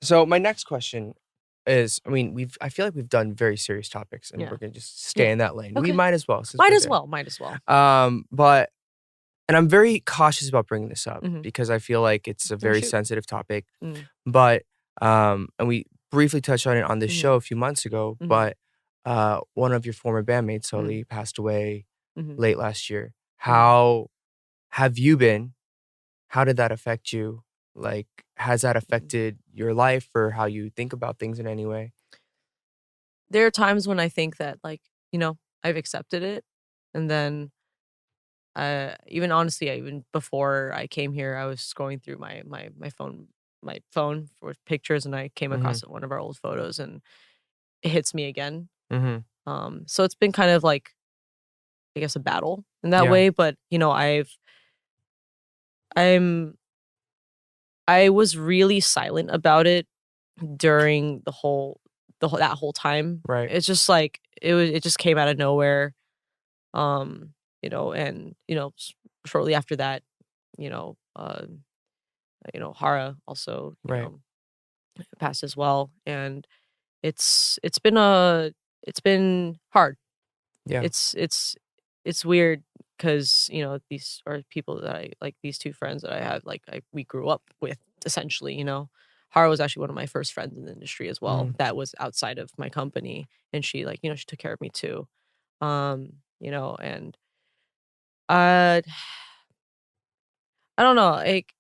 So my next question is, I mean, I feel like we've done very serious topics, and Yeah. we're gonna just stay Yeah. in that lane. We Okay. might as well. Since Might we're as there. well. Might as well. But and I'm very cautious about bringing this up Mhm. because I feel like it's a Oh, very shoot. sensitive topic. Mm. But and we briefly touched on it on this Mhm. show a few months ago. Mhm. But one of your former bandmates, Mm. Sully, passed away Mhm. late last year. Mhm. How have you been? How did that affect you? Like, has that affected your life or how you think about things in any way? There are times when I think that, like, I've accepted it, and then even honestly, even before I came here, I was scrolling through my phone for pictures, and I came Mhm. across one of our old photos, and it hits me again. Mhm. So it's been kind of like, I guess, a battle in that Yeah. way, but I'm I was really silent about it during that whole time. Right. It's just like it just came out of nowhere. And shortly after that, you know, uh, Hara also, Right. passed as well, and it's been it's been hard. Yeah. It's weird because these are people that I like, these two friends that I have, like, we grew up with essentially. Hara was actually one of my first friends in the industry as well. Mm. That was outside of my company, and she, like, she took care of me too. And uh, I don't know, like,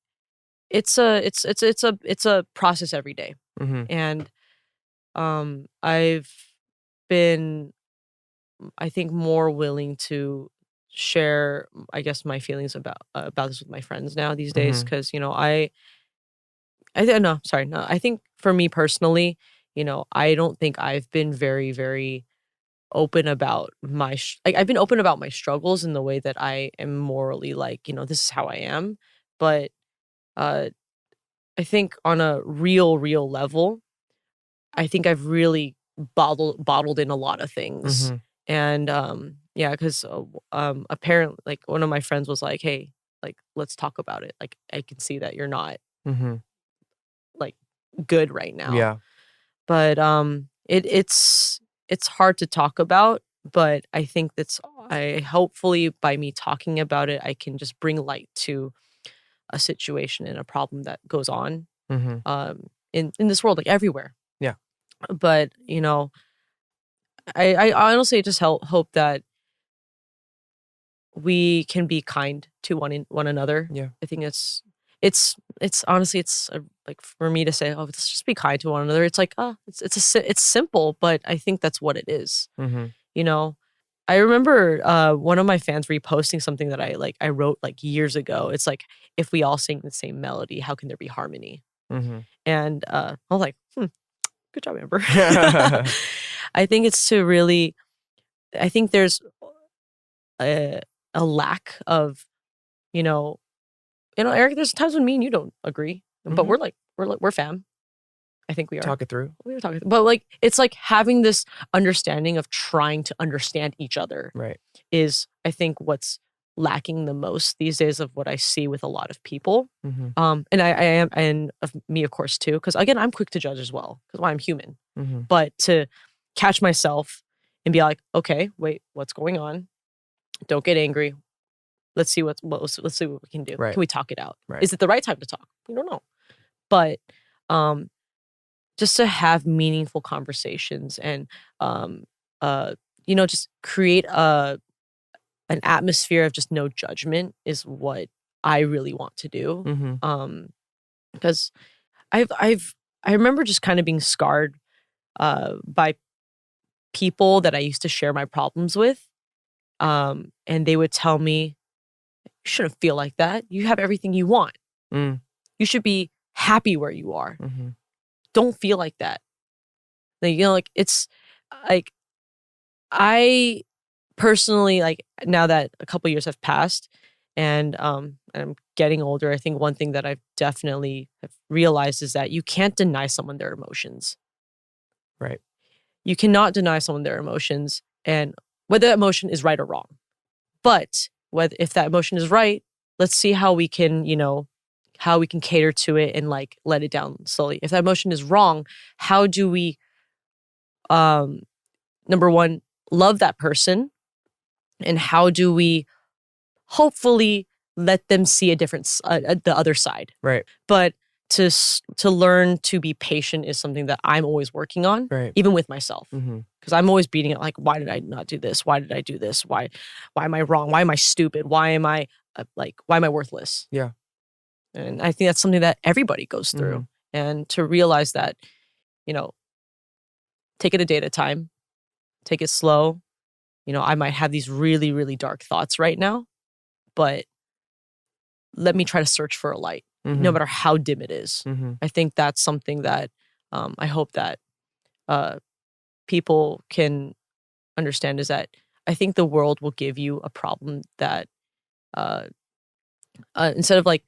it's a process every day, Mhm. and I've been, I think, more willing to share, I guess, my feelings about this with my friends now these days, Mhm. because no, sorry, no, I think for me personally, I don't think I've been very, very open about like, I've been open about my struggles in the way that I am morally, like, this is how I am, but uh I think on a real level, I think I've really bottled in a lot of things. Mhm. And yeah, because apparently, like, one of my friends was like, "Hey, like, let's talk about it. Like, I can see that you're not, Mhm. like, good right now." Yeah. But it's hard to talk about, but I think I hopefully, by me talking about it, I can just bring light to a situation and a problem that goes on Mhm. in this world, like, everywhere. Yeah. But I honestly just hope that we can be kind to one another. Yeah. I think it's honestly, like, for me to say, "Oh, let's just be kind to one another." It's like, oh, it's simple, but I think that's what it is. Mhm. You know, I remember one of my fans reposting something that I wrote, like, years ago. It's like, if we all sing the same melody, how can there be harmony? Mhm. And I was like, good job, Amber. I think it's to really. I think there's a a lack of, you know Eric, there's times when me and you don't agree, but Mhm. we're fam. I think we are. Talk it through. We were talking, but, like, it's like having this understanding of trying to understand each other Right. is, I think, what's lacking the most these days of what I see with a lot of people. Mhm. And I am, and of me, of course, too, because, again, I'm quick to judge as well, because I'm human. Mhm. But to catch myself and be like, okay, wait, what's going on? Don't get angry. Let's see what we can do. Right. Can we talk it out? Right. Is it the right time to talk? We don't know. But um, just to have meaningful conversations, and um, just create an atmosphere of just no judgment is what I really want to do. Mhm. Because I remember just kind of being scarred by people that I used to share my problems with. And they would tell me, "You shouldn't feel like that. You have everything you want. Mm. You should be happy where you are. Mhm. Don't feel like that." Like, like, it's like, I personally, like, now that a couple years have passed, and I'm getting older, I think one thing that I've definitely have realized is that you can't deny someone their emotions. Right. You cannot deny someone their emotions, and whether that emotion is right or wrong. But if that emotion is right, let's see how we can, how we can cater to it and like let it down slowly. If that emotion is wrong, how do we number one, love that person, and how do we hopefully let them see a difference, the other side. Right. But to learn to be patient is something that I'm always working on, Right. even with myself. Mm-hmm. Because I'm always beating it like, why did I not do this? Why did I do this? Why am I wrong? Why am I stupid? Why am I why am I worthless? Yeah. And I think that's something that everybody goes through. Mm-hmm. And to realize that, take it a day at a time, take it slow. I might have these really, really dark thoughts right now, but let me try to search for a light, no matter how dim it is. Mm-hmm. I think that's something that I hope that people can understand, is that I think the world will give you a problem that instead of like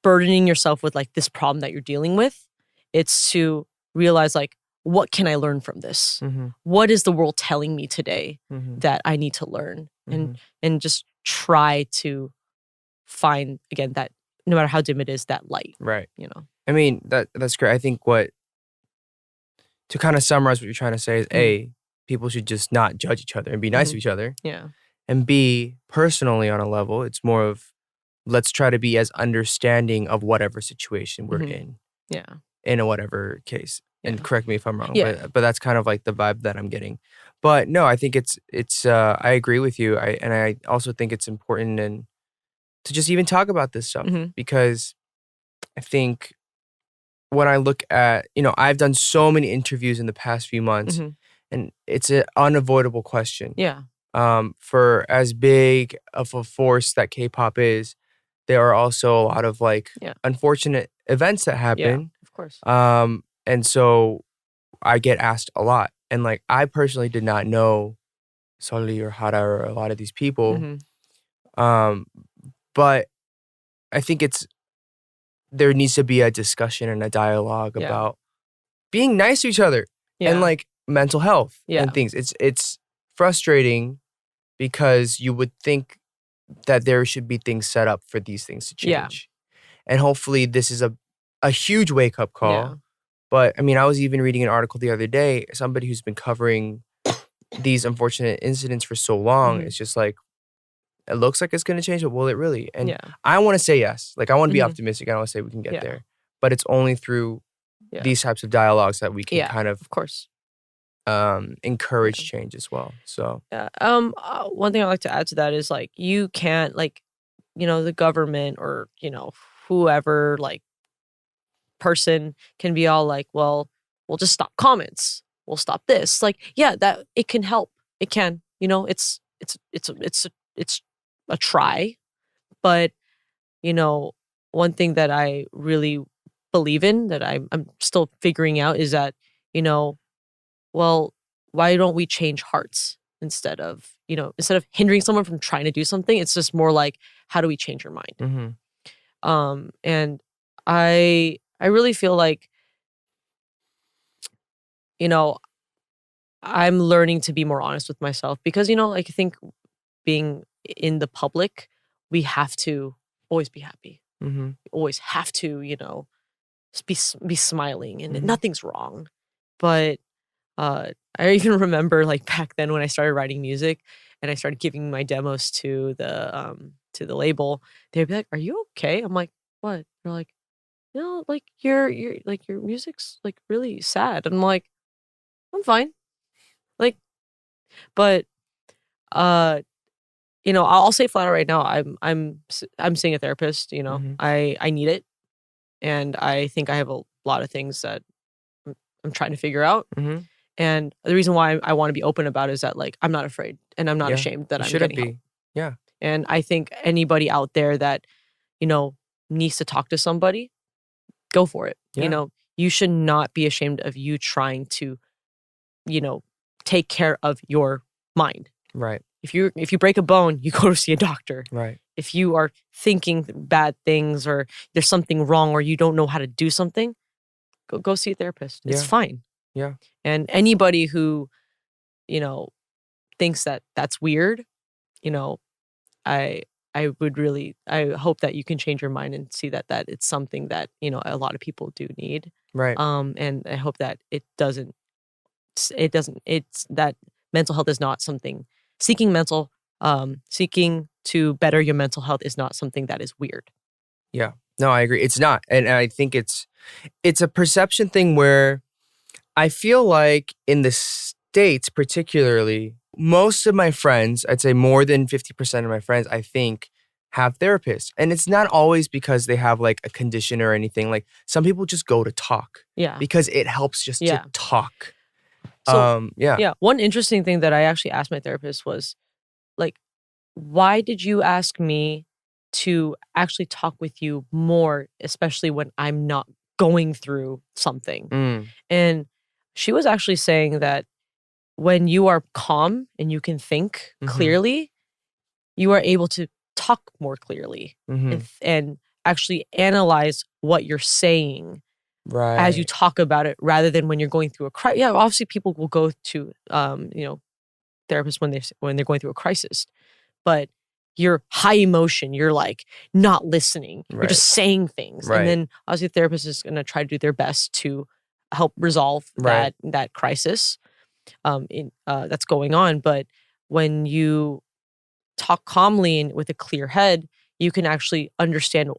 burdening yourself with like this problem that you're dealing with, it's to realize like, what can I learn from this? Mm-hmm. What is the world telling me today that I need to learn? And just try to find, again, that no matter how dim it is, that light. Right. I mean, that's great. I think to kind of summarize what you're trying to say is A, people should just not judge each other and be nice to each other. Yeah. And B, personally on a level, it's more of let's try to be as understanding of whatever situation we're in. Yeah. In a whatever case. And correct me if I'm wrong, Yeah. but that's kind of like the vibe that I'm getting. But no, I think it's I agree with you. I also think it's important and to just even talk about this stuff because I think when I look at, I've done so many interviews in the past few months and it's an unavoidable question. Yeah. For as big of a force that K-pop is, there are also a lot of like unfortunate events that happen. Yeah, of course. And so I get asked a lot. And like I personally did not know Solly or Hara or a lot of these people. But I think there needs to be a discussion and a dialogue about being nice to each other and like mental health and things. It's frustrating because you would think that there should be things set up for these things to change. And hopefully this is a huge wake-up call. Yeah. But I mean, I was even reading an article the other day, somebody who's been covering these unfortunate incidents for so long, it's just like, it looks like it's going to change, but will it really? And I want to say yes. Like, I want to be optimistic. I want to say we can get there. But it's only through these types of dialogues that we can kind of course, encourage change as well. So one thing I'd like to add to that is like, you can't like, the government or, whoever like person can be all like, well, we'll just stop comments. We'll stop this. Like, that it can help. It can, it's a try. But, one thing that I really believe in that I'm still figuring out is that, well, why don't we change hearts instead of hindering someone from trying to do something? It's just more like, how do we change your mind? And I really feel like, I'm learning to be more honest with myself because, like, I think being in the public, we have to always be happy. We always have to, be smiling and nothing's wrong. But I even remember like back then when I started writing music and I started giving my demos to the label, they'd be like, "Are you okay?" I'm like, "What?" They're like, like your music's like really sad. And I'm like, "I'm fine." Like, but I'll say flat out right now, I'm seeing a therapist. I need it, and I think I have a lot of things that I'm trying to figure out. And the reason why I want to be open about it is that like I'm not afraid and I'm not ashamed that I'm getting help. Yeah. And I think anybody out there that needs to talk to somebody, go for it. You should not be ashamed of you trying to take care of your mind. Right. If you break a bone, you go to see a doctor. Right. If you are thinking bad things or there's something wrong or you don't know how to do something, go see a therapist. It's fine. Yeah. And anybody who, thinks that that's weird, I I hope that you can change your mind and see that it's something that, you know, a lot of people do need. Right. And I hope that it's that mental health is not something, seeking to better your mental health is not something that is weird. Yeah. No, I agree. It's not. And I think it's a perception thing where I feel like in the States particularly, most of my friends, I'd say more than 50% of my friends, I think, have therapists. And it's not always because they have like a condition or anything. Like some people just go to talk. Yeah. Because it helps just to talk. So, one interesting thing that I actually asked my therapist was like, why did you ask me to actually talk with you more, especially when I'm not going through something? And she was actually saying that when you are calm and you can think clearly, you are able to talk more clearly and actually analyze what you're saying as you talk about it, rather than when you're going through a crisis. Yeah, obviously people will go to therapists when they're going through a crisis, but you're high emotion, you're like not listening, you're just saying things, and then obviously the therapist is going to try to do their best to help resolve that crisis that's going on. But when you talk calmly and with a clear head, you can actually understand.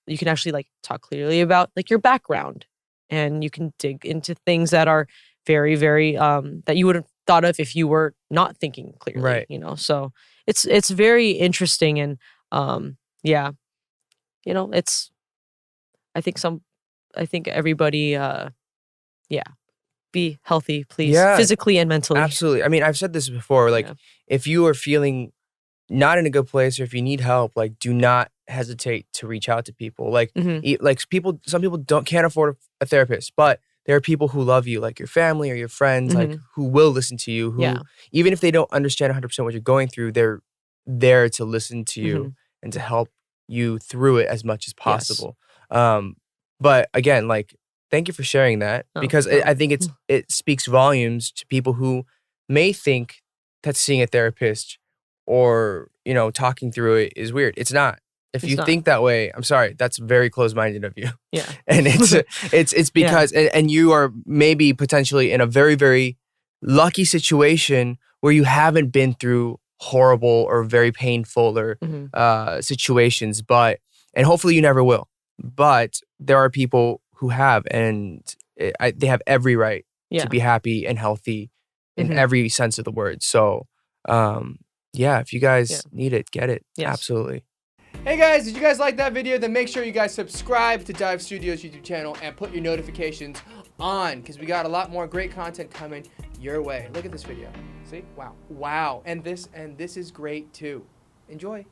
You can actually like talk clearly about like your background, and you can dig into things that are very, very that you would have thought of if you were not thinking clearly. You know, so it's very interesting, and you know, it's I think everybody be healthy, please, physically and mentally. Absolutely. I mean, I've said this before, like if you are feeling not in a good place or if you need help, like do not hesitate to reach out to people. Like some people can't afford a therapist, but there are people who love you, like your family or your friends, like who will listen to you, who even if they don't understand 100% what you're going through, they're there to listen to you and to help you through it as much as possible. But again, like thank you for sharing that, because I think it speaks volumes to people who may think that seeing a therapist or, you know, talking through it is weird. It's not. If you think that way, I'm sorry, that's very close-minded of you. Yeah. And it's because and you are maybe potentially in a very, very lucky situation where you haven't been through horrible or very painful or situations, and hopefully you never will. But there are people who have, and they have every right to be happy and healthy in every sense of the word. So, if you guys need it, get it. Yes. Absolutely. Hey guys, did you guys like that video? Then make sure you guys subscribe to Dive Studios YouTube channel and put your notifications on, because we got a lot more great content coming your way. Look at this video. See? Wow. And this is great too. Enjoy.